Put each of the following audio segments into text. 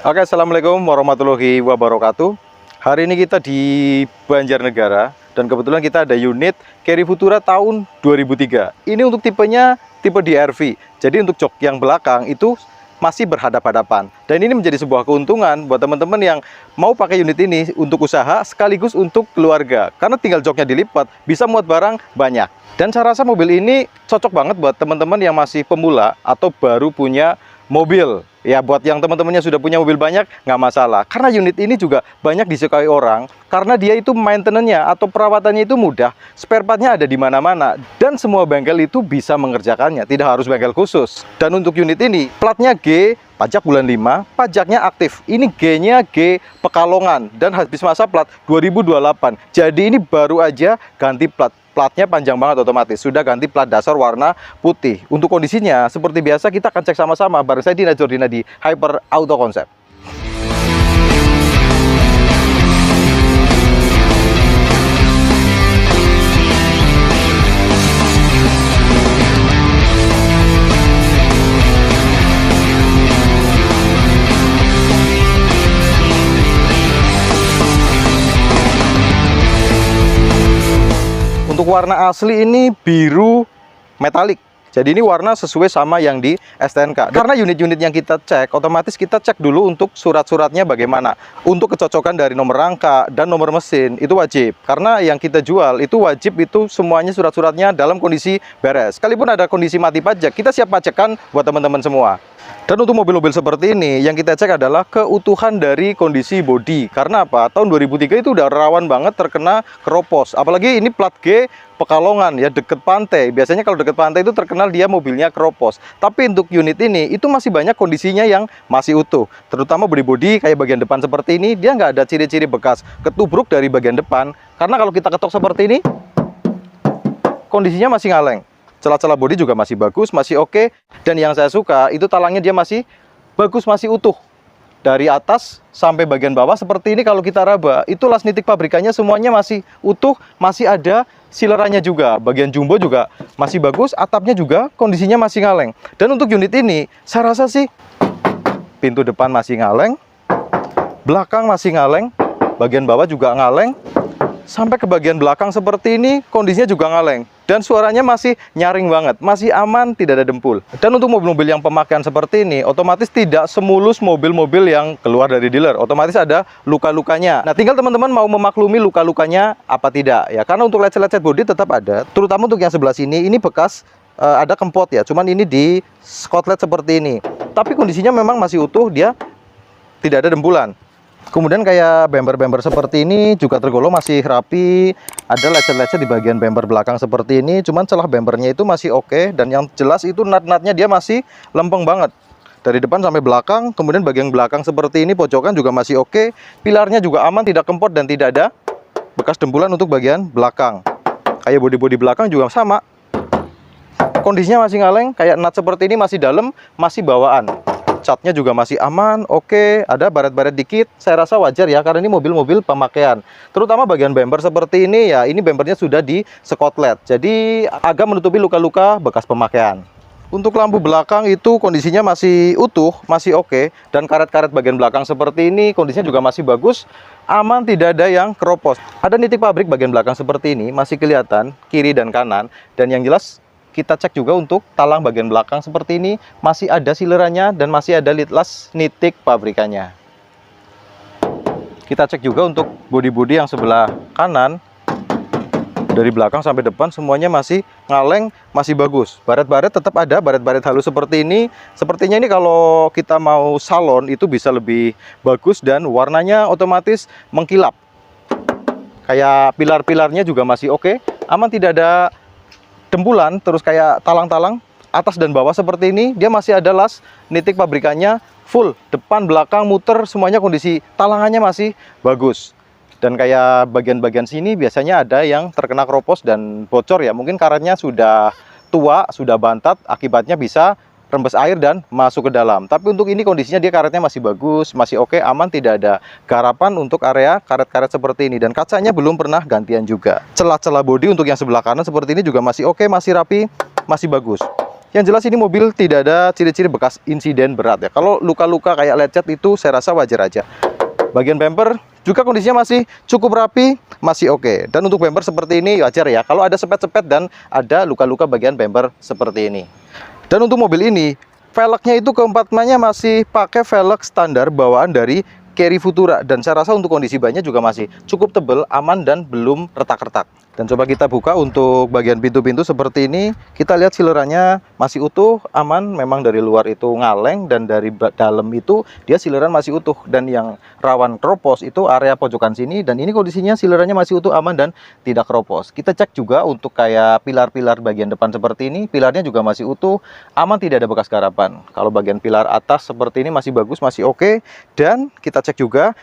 Oke, assalamualaikum warahmatullahi wabarakatuh. Hari ini kita di Banjarnegara dan kebetulan kita ada unit Carry Futura tahun 2003. Ini untuk tipenya tipe DRV. Jadi untuk jok yang belakang itu masih berhadap-hadapan. Dan ini menjadi sebuah keuntungan buat teman-teman yang mau pakai unit ini untuk usaha sekaligus untuk keluarga. Karena tinggal joknya dilipat, bisa muat barang banyak. Dan saya rasa mobil ini cocok banget buat teman-teman yang masih pemula atau baru punya mobil. Ya, buat yang teman-temannya sudah punya mobil banyak, nggak masalah. Karena unit ini juga banyak disukai orang, karena dia itu maintenance-nya atau perawatannya itu mudah, spare part-nya ada di mana-mana, dan semua bengkel itu bisa mengerjakannya, tidak harus bengkel khusus. Dan untuk unit ini, platnya G, pajak bulan 5, pajaknya aktif. Ini G-nya G Pekalongan, dan habis masa plat 2028. Jadi ini baru aja ganti plat. Platnya panjang banget otomatis, sudah ganti plat dasar warna putih. Untuk kondisinya, seperti biasa kita akan cek sama-sama bareng saya Dina Jordina di Hyper Auto Concept. Untuk warna asli ini biru metalik. Jadi ini warna sesuai sama yang di STNK. Karena unit-unit yang kita cek, otomatis kita cek dulu untuk surat-suratnya bagaimana. Untuk kecocokan dari nomor rangka dan nomor mesin, itu wajib. Karena yang kita jual itu wajib itu semuanya surat-suratnya dalam kondisi beres. Sekalipun ada kondisi mati pajak, kita siap pajakan buat teman-teman semua. Dan untuk mobil-mobil seperti ini, yang kita cek adalah keutuhan dari kondisi bodi. Karena apa? Tahun 2003 itu udah rawan banget terkena keropos. Apalagi ini plat G Pekalongan, ya deket pantai. Biasanya kalau deket pantai itu terkenal dia mobilnya keropos. Tapi untuk unit ini, itu masih banyak kondisinya yang masih utuh. Terutama bodi-bodi kayak bagian depan seperti ini, dia nggak ada ciri-ciri bekas ketubruk dari bagian depan. Karena kalau kita ketok seperti ini, kondisinya masih ngaleng. Celah-celah bodi juga masih bagus, masih oke. Dan yang saya suka, itu talangnya dia masih bagus, masih utuh. Dari atas sampai bagian bawah seperti ini kalau kita raba, itu las nitik pabrikannya semuanya masih utuh, masih ada silerannya juga. Bagian jumbo juga masih bagus, atapnya juga kondisinya masih ngaleng. Dan untuk unit ini, saya rasa sih pintu depan masih ngaleng, belakang masih ngaleng, bagian bawah juga ngaleng. Sampai ke bagian belakang seperti ini, kondisinya juga ngaleng. Dan suaranya masih nyaring banget, masih aman, tidak ada dempul. Dan untuk mobil-mobil yang pemakaian seperti ini, otomatis tidak semulus mobil-mobil yang keluar dari dealer. Otomatis ada luka-lukanya. Nah, tinggal teman-teman mau memaklumi luka-lukanya apa tidak. Ya, karena untuk lecet-lecet bodi tetap ada. Terutama untuk yang sebelah sini, ini bekas ada kempot ya. Cuman ini di skotlet seperti ini. Tapi kondisinya memang masih utuh, dia tidak ada dempulan. Kemudian kayak bemper-bemper seperti ini juga tergolong masih rapi. Ada lecet-lecet di bagian bemper belakang seperti ini. Cuman celah bempernya itu masih oke. Dan yang jelas itu nut-nutnya dia masih lempeng banget. Dari depan sampai belakang. Kemudian bagian belakang seperti ini, pojokan juga masih oke. Pilarnya juga aman, tidak kempot dan tidak ada bekas dempulan untuk bagian belakang. Kayak bodi-bodi belakang juga sama. Kondisinya masih ngaleng. Kayak nut seperti ini masih dalam, masih bawaan. Catnya juga masih aman, oke. Ada baret-baret dikit, saya rasa wajar ya, karena ini mobil-mobil pemakaian. Terutama bagian bemper seperti ini ya, ini bempernya sudah di skotlet. Jadi agak menutupi luka-luka bekas pemakaian. Untuk lampu belakang itu kondisinya masih utuh, masih oke. Dan karet-karet bagian belakang seperti ini kondisinya juga masih bagus, aman, tidak ada yang keropos. Ada nitik pabrik bagian belakang seperti ini, masih kelihatan kiri dan kanan. Dan yang jelas kita cek juga untuk talang bagian belakang seperti ini, masih ada silerannya dan masih ada las nitik pabrikannya. Kita cek juga untuk bodi-bodi yang sebelah kanan, dari belakang sampai depan semuanya masih ngaleng, masih bagus. Baret-baret tetap ada, baret-baret halus seperti ini. Sepertinya ini kalau kita mau salon itu bisa lebih bagus dan warnanya otomatis mengkilap. Kayak pilar-pilarnya juga masih oke, aman, tidak ada dempulan. Terus kayak talang-talang atas dan bawah seperti ini, dia masih ada las nitik pabrikannya full, depan belakang muter semuanya kondisi talangannya masih bagus. Dan kayak bagian-bagian sini biasanya ada yang terkena keropos dan bocor ya, mungkin karetnya sudah tua, sudah bantat, akibatnya bisa rembes air dan masuk ke dalam. Tapi untuk ini kondisinya dia karetnya masih bagus, masih oke, aman, tidak ada garapan untuk area karet-karet seperti ini. Dan kacanya belum pernah gantian juga. Celah-celah bodi untuk yang sebelah kanan seperti ini juga masih oke, masih rapi, masih bagus. Yang jelas ini mobil tidak ada ciri-ciri bekas insiden berat ya. Kalau luka-luka kayak lecet itu saya rasa wajar aja. Bagian bumper juga kondisinya masih cukup rapi, masih oke. Dan untuk bumper seperti ini wajar ya. Kalau ada sepet-sepet dan ada luka-luka bagian bumper seperti ini. Dan untuk mobil ini, velgnya itu keempatnya masih pakai velg standar bawaan dari Chery Futura. Dan saya rasa untuk kondisi bannya juga masih cukup tebal, aman, dan belum retak-retak. Dan coba kita buka untuk bagian pintu-pintu seperti ini. Kita lihat silerannya masih utuh, aman. Memang dari luar itu ngaleng dan dari dalam itu dia sileran masih utuh. Dan yang rawan keropos itu area pojokan sini. Dan ini kondisinya silerannya masih utuh, aman, dan tidak keropos. Kita cek juga untuk kayak pilar-pilar bagian depan seperti ini. Pilarnya juga masih utuh, aman, tidak ada bekas garapan. Kalau bagian pilar atas seperti ini masih bagus, masih oke. Dan kita cek juga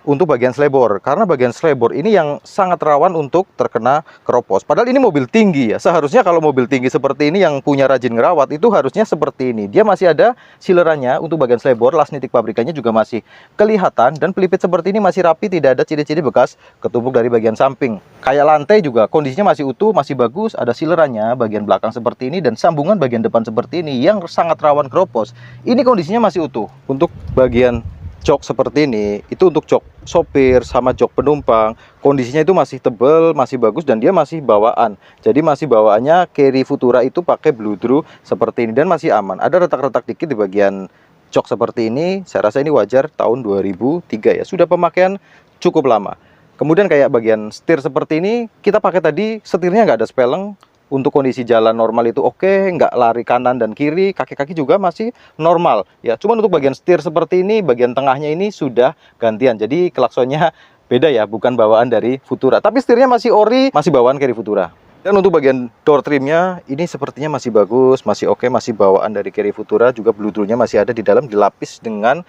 untuk bagian slebor, karena bagian slebor ini yang sangat rawan untuk terkena keropos. Padahal ini mobil tinggi ya. Seharusnya kalau mobil tinggi seperti ini yang punya rajin ngerawat itu harusnya seperti ini. Dia masih ada silerannya untuk bagian slebor, las nitik pabrikannya juga masih kelihatan, dan pelipit seperti ini masih rapi, tidak ada ciri-ciri bekas ketumpuk dari bagian samping. Kayak lantai juga kondisinya masih utuh, masih bagus, ada silerannya bagian belakang seperti ini, dan sambungan bagian depan seperti ini yang sangat rawan keropos. Ini kondisinya masih utuh. Untuk bagian jok seperti ini, itu untuk jok sopir sama jok penumpang, kondisinya itu masih tebal, masih bagus, dan dia masih bawaan. Jadi masih bawaannya Chery Futura itu pakai bludru seperti ini, dan masih aman. Ada retak-retak dikit di bagian jok seperti ini, saya rasa ini wajar, tahun 2003 ya, sudah pemakaian cukup lama. Kemudian kayak bagian setir seperti ini, kita pakai tadi setirnya nggak ada speleng. Untuk kondisi jalan normal itu oke, nggak lari kanan dan kiri, kaki-kaki juga masih normal ya. Cuman untuk bagian setir seperti ini, bagian tengahnya ini sudah gantian, jadi klaksonnya beda ya, bukan bawaan dari Futura. Tapi setirnya masih ori, masih bawaan Chery Futura. Dan untuk bagian door trimnya ini sepertinya masih bagus, masih oke, masih bawaan dari Chery Futura. Juga bludrunya masih ada di dalam, dilapis dengan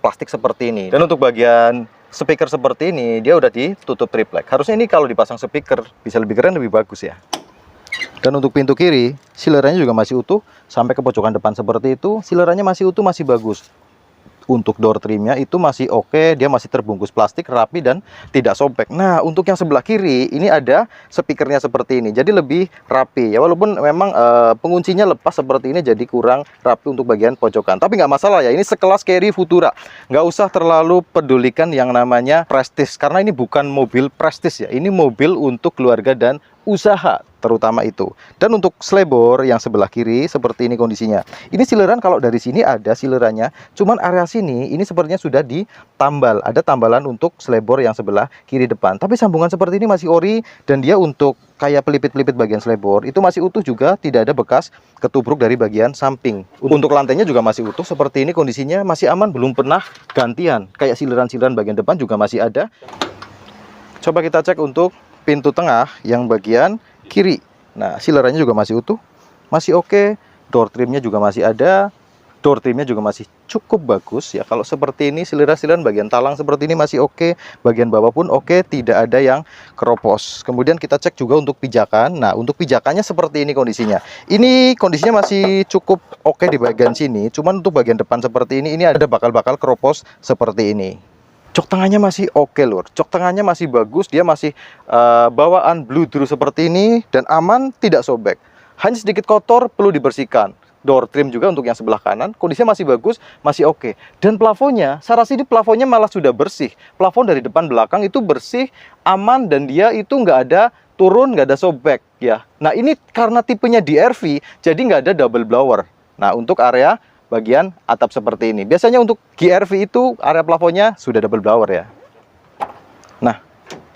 plastik seperti ini. Dan untuk bagian speaker seperti ini, dia udah ditutup triplek. Harusnya ini kalau dipasang speaker bisa lebih keren, lebih bagus ya. Dan untuk pintu kiri, silerannya juga masih utuh, sampai ke pojokan depan seperti itu, silerannya masih utuh, masih bagus. Untuk door trimnya itu masih oke, dia masih terbungkus plastik, rapi, dan tidak sobek. Nah, untuk yang sebelah kiri, ini ada speakernya seperti ini, jadi lebih rapi ya. Walaupun memang penguncinya lepas seperti ini, jadi kurang rapi untuk bagian pojokan. Tapi nggak masalah ya, ini sekelas Chery Futura. Nggak usah terlalu pedulikan yang namanya prestis, karena ini bukan mobil prestis ya, ini mobil untuk keluarga dan usaha terutama itu. Dan untuk slebor yang sebelah kiri seperti ini kondisinya. Ini sileran kalau dari sini ada silerannya, cuman area sini ini sepertinya sudah ditambal. Ada tambalan untuk slebor yang sebelah kiri depan. Tapi sambungan seperti ini masih ori, dan dia untuk kayak pelipit-pelipit bagian slebor itu masih utuh juga, tidak ada bekas ketubruk dari bagian samping. Untuk lantainya juga masih utuh seperti ini, kondisinya masih aman, belum pernah gantian. Kayak sileran-sileran bagian depan juga masih ada. Coba kita cek untuk pintu tengah yang bagian kiri. Nah, silerannya juga masih utuh, masih oke. Door trimnya juga masih ada. Door trimnya juga masih cukup bagus ya. Kalau seperti ini, sileran-sileran bagian talang seperti ini masih oke. Bagian bawah pun oke, tidak ada yang keropos. Kemudian kita cek juga untuk pijakan. Nah, untuk pijakannya seperti ini kondisinya. Ini kondisinya masih cukup oke di bagian sini. Cuman untuk bagian depan seperti ini ada bakal-bakal keropos seperti ini. Jok tengahnya masih oke lur, jok tengahnya masih bagus, dia masih bawaan bludru seperti ini, dan aman, tidak sobek. Hanya sedikit kotor, perlu dibersihkan. Door trim juga untuk yang sebelah kanan, kondisinya masih bagus, masih oke. Dan plafonnya, saya rasa ini plafonnya malah sudah bersih. Plafon dari depan belakang itu bersih, aman, dan dia itu nggak ada turun, nggak ada sobek ya. Nah, ini karena tipenya DRV, jadi nggak ada double blower. Nah, untuk area bagian atap seperti ini. Biasanya untuk GRV itu area plafonnya sudah double blower ya. Nah,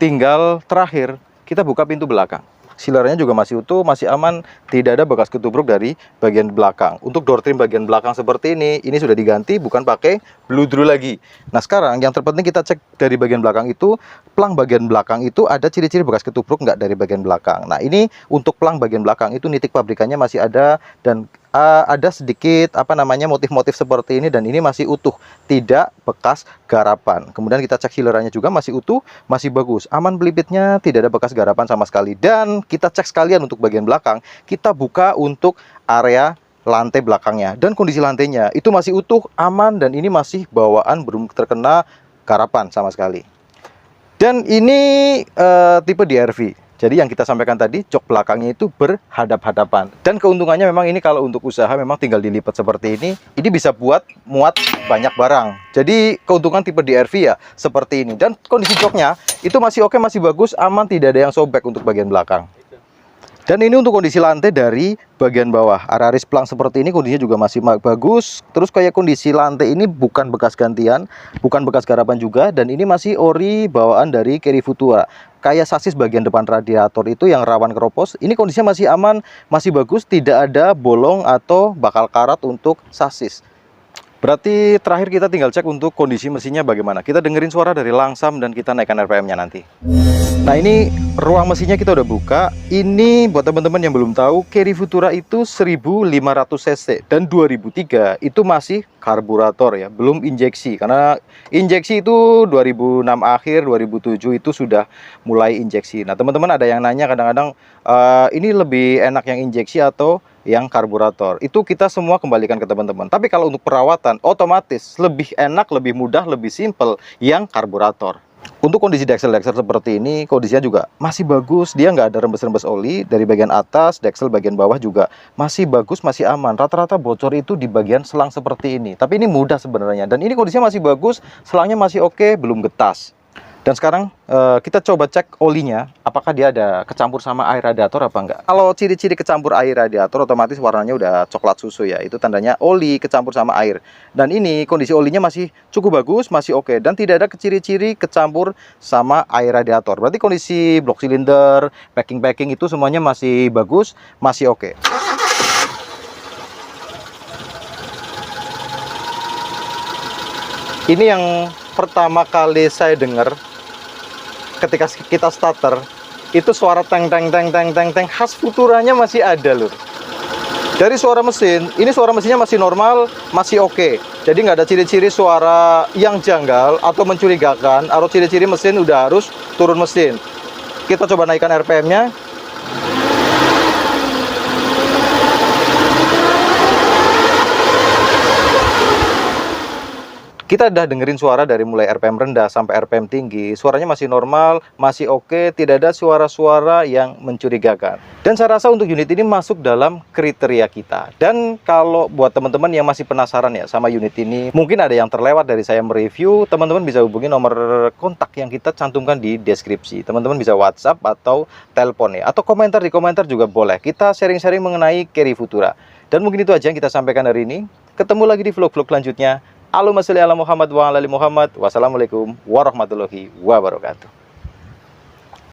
tinggal terakhir kita buka pintu belakang. Silerannya juga masih utuh, masih aman, tidak ada bekas ketubruk dari bagian belakang. Untuk door trim bagian belakang seperti ini sudah diganti, bukan pakai bludru lagi. Nah, sekarang yang terpenting kita cek dari bagian belakang itu, plang bagian belakang itu ada ciri-ciri bekas ketubruk nggak dari bagian belakang. Nah, ini untuk plang bagian belakang itu nitik pabrikannya masih ada, dan ada sedikit motif-motif seperti ini, dan ini masih utuh, tidak bekas garapan. Kemudian kita cek silerannya juga masih utuh, masih bagus, aman pelipitnya, tidak ada bekas garapan sama sekali. Dan kita cek sekalian untuk bagian belakang, kita buka untuk area lantai belakangnya, dan kondisi lantainya itu masih utuh, aman, dan ini masih bawaan, belum terkena garapan sama sekali. Dan ini tipe DRV. Jadi yang kita sampaikan tadi, jok belakangnya itu berhadap-hadapan. Dan keuntungannya memang ini kalau untuk usaha memang tinggal dilipat seperti ini bisa buat muat banyak barang. Jadi keuntungan tipe DRV ya seperti ini. Dan kondisi joknya itu masih oke, masih bagus, aman, tidak ada yang sobek untuk bagian belakang. Dan ini untuk kondisi lantai dari bagian bawah. Araris plang seperti ini kondisinya juga masih bagus. Terus kayak kondisi lantai ini bukan bekas gantian, bukan bekas garapan juga. Dan ini masih ori bawaan dari Kerry Futura. Kayak sasis bagian depan radiator itu yang rawan keropos. Ini kondisinya masih aman, masih bagus. Tidak ada bolong atau bakal karat untuk sasis. Berarti terakhir kita tinggal cek untuk kondisi mesinnya bagaimana. Kita dengerin suara dari langsam dan kita naikkan RPM-nya nanti. Nah, ini ruang mesinnya kita udah buka. Ini buat teman-teman yang belum tahu, Kerry Futura itu 1500 cc dan 2003 itu masih karburator ya, belum injeksi. Karena injeksi itu 2006 akhir, 2007 itu sudah mulai injeksi. Nah, teman-teman ada yang nanya kadang-kadang ini lebih enak yang injeksi atau yang karburator. Itu kita semua kembalikan ke teman-teman. Tapi kalau untuk perawatan otomatis lebih enak, lebih mudah, lebih simple yang karburator. Untuk kondisi deksel-deksel seperti ini, kondisinya juga masih bagus. Dia nggak ada rembes-rembes oli dari bagian atas, deksel bagian bawah juga masih bagus, masih aman. Rata-rata bocor itu di bagian selang seperti ini. Tapi ini mudah sebenarnya. Dan ini kondisinya masih bagus, selangnya masih oke, belum getas. Dan sekarang kita coba cek olinya, apakah dia ada kecampur sama air radiator apa enggak. Kalau ciri-ciri kecampur air radiator otomatis warnanya udah coklat susu ya, itu tandanya oli kecampur sama air. Dan ini kondisi olinya masih cukup bagus, masih oke, dan tidak ada ciri-ciri kecampur sama air radiator. Berarti kondisi blok silinder, packing itu semuanya masih bagus, masih oke. Ini yang pertama kali saya dengar ketika kita starter, itu suara teng khas Futuranya masih ada lur. Dari suara mesin, ini suara mesinnya masih normal, masih oke. Jadi nggak ada ciri-ciri suara yang janggal atau mencurigakan, atau ciri-ciri mesin udah harus turun mesin. Kita coba naikkan RPM-nya. Kita udah dengerin suara dari mulai RPM rendah sampai RPM tinggi. Suaranya masih normal, masih oke, tidak ada suara-suara yang mencurigakan. Dan saya rasa untuk unit ini masuk dalam kriteria kita. Dan kalau buat teman-teman yang masih penasaran ya sama unit ini, mungkin ada yang terlewat dari saya mereview, teman-teman bisa hubungi nomor kontak yang kita cantumkan di deskripsi. Teman-teman bisa WhatsApp atau telepon ya, atau komentar di komentar juga boleh. Kita sharing-sharing mengenai Kerry Futura. Dan mungkin itu aja yang kita sampaikan hari ini. Ketemu lagi di vlog-vlog selanjutnya. Allahumma sholli ala Muhammad wa ala ali Muhammad. Wassalamualaikum warahmatullahi wabarakatuh.